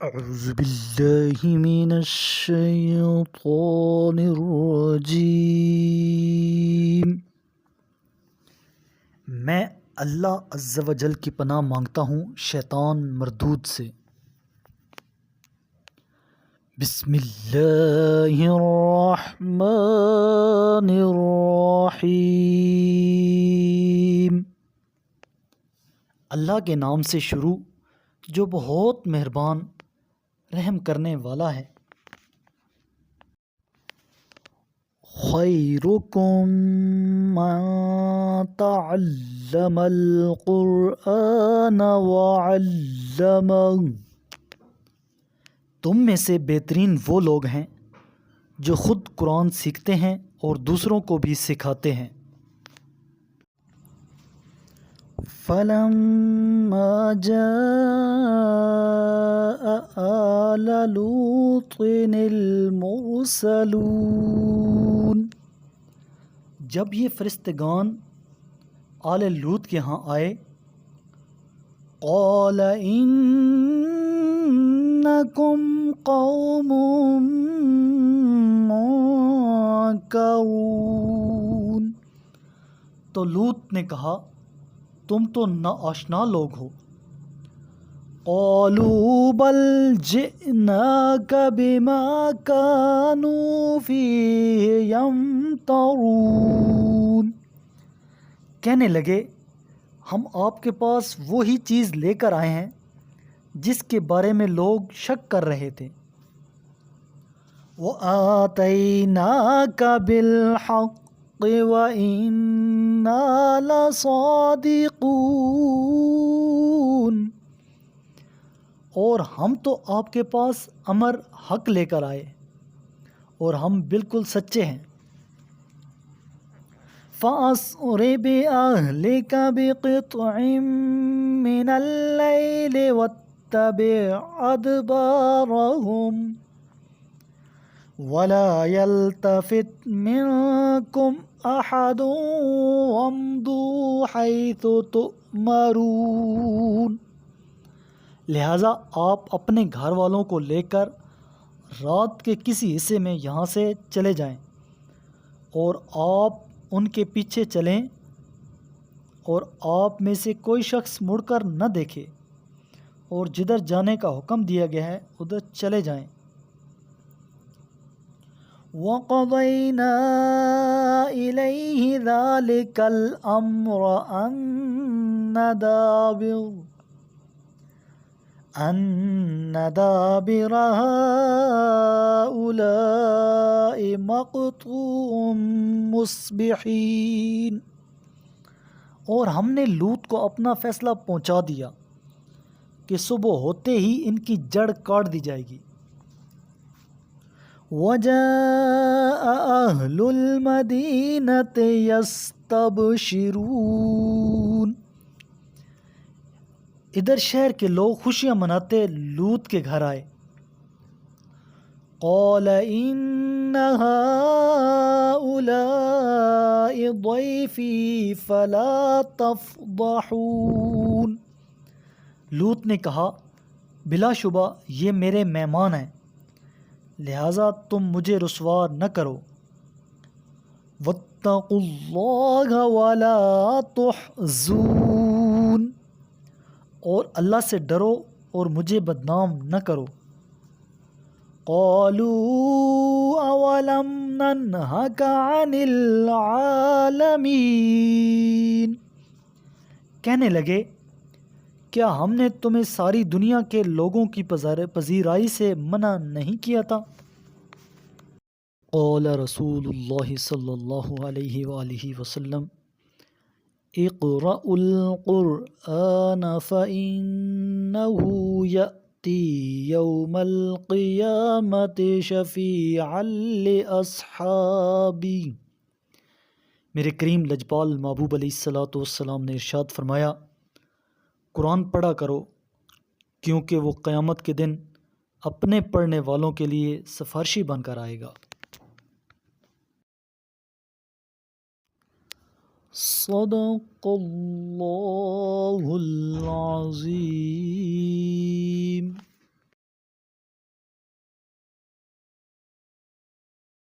أعوذ بالله من الشيطان الرجیم۔ میں اللہ عز و جل کی پناہ مانگتا ہوں شیطان مردود سے۔ بسم اللہ الرحمن الرحیم۔ اللہ کے نام سے شروع جو بہت مہربان رحم کرنے والا ہے۔ خیرکم من تعلم القرآن وعلمہ، تم میں سے بہترین وہ لوگ ہیں جو خود قرآن سیکھتے ہیں اور دوسروں کو بھی سکھاتے ہیں۔ فَلَمَّا جَاءَ آلَ لُوطٍ الْمُرْسَلُونَ، جب یہ فرشتگان آل لوط کے ہاں آئے، قَالَ إِنَّكُمْ قَوْمٌ مُنْكَرُونَ، تو لوط نے کہا تم تو ناآشنا لوگ ہو۔ قالوا بل جئناک بما كانوا فیہ یمترون، کہنے لگے ہم آپ کے پاس وہی چیز لے کر آئے ہیں جس کے بارے میں لوگ شک کر رہے تھے۔ وَآتَيْنَاكَ بِالْحَقِّ وَإِنَّا لَصَادِقُونَ، اور ہم تو آپ کے پاس امر حق لے کر آئے اور ہم بالکل سچے ہیں۔ فَأَسْرِ بِأَهْلِكَ بِقِطْعٍ مِّنَ اللَّيْلِ وَاتَّبِعْ أَدْبَارَهُمْ وَلَا يَلْتَفِتْ مِنكُمْ أَحَدٌ وَامْضُوا حَيْثُ تُؤْمَرُونَ، لہٰذا آپ اپنے گھر والوں کو لے کر رات کے کسی حصے میں یہاں سے چلے جائیں، اور آپ ان کے پیچھے چلیں، اور آپ میں سے کوئی شخص مڑ کر نہ دیکھے، اور جدھر جانے کا حکم دیا گیا ہے ادھر چلے جائیں۔ وَقَضَيْنَا إِلَيْهِ ذَلِكَ الْأَمْرَ أَنَّ دَابِرَ هَٰؤُلَاءِ مَقْطُوعٌ مُصْبِحِينَ، اور ہم نے لوط کو اپنا فیصلہ پہنچا دیا کہ صبح ہوتے ہی ان کی جڑ کاٹ دی جائے گی۔ وَجَاءَ أَهْلُ الْمَدِينَةِ يَسْتَبْشِرُونَ، ادھر شہر کے لوگ خوشیاں مناتے لوط کے گھر آئے۔ قَالَ إِنَّ هَٰؤُلَاءِ ضَيْفِي فَلَا تَفْضَحُونِ، لوط نے کہا بلا شبہ یہ میرے مہمان ہیں، لہٰذا تم مجھے رسوا نہ کرو۔ وَاتَّقُوا اللَّهَ وَلَا تُخْزُونِ، اور اللہ سے ڈرو اور مجھے بدنام نہ کرو۔ قَالُوا أَوَلَمْ نَنْهَكَ عَنِ الْعَالَمِينَ، کہنے لگے کیا ہم نے تمہیں ساری دنیا کے لوگوں کی پذیرائی سے منع نہیں کیا تھا؟ قال رسول اللہ صلی اللہ علیہ وآلہ وسلم اقرأوا القرآن فإنه يأتي يوم القيامة شفيعا لأصحابي، میرے کریم لجپال محبوب علیہ الصلوۃ والسلام نے ارشاد فرمایا قرآن پڑھا کرو، کیونکہ وہ قیامت کے دن اپنے پڑھنے والوں کے لیے سفارشی بن کر آئے گا۔ صدق اللہ العظیم۔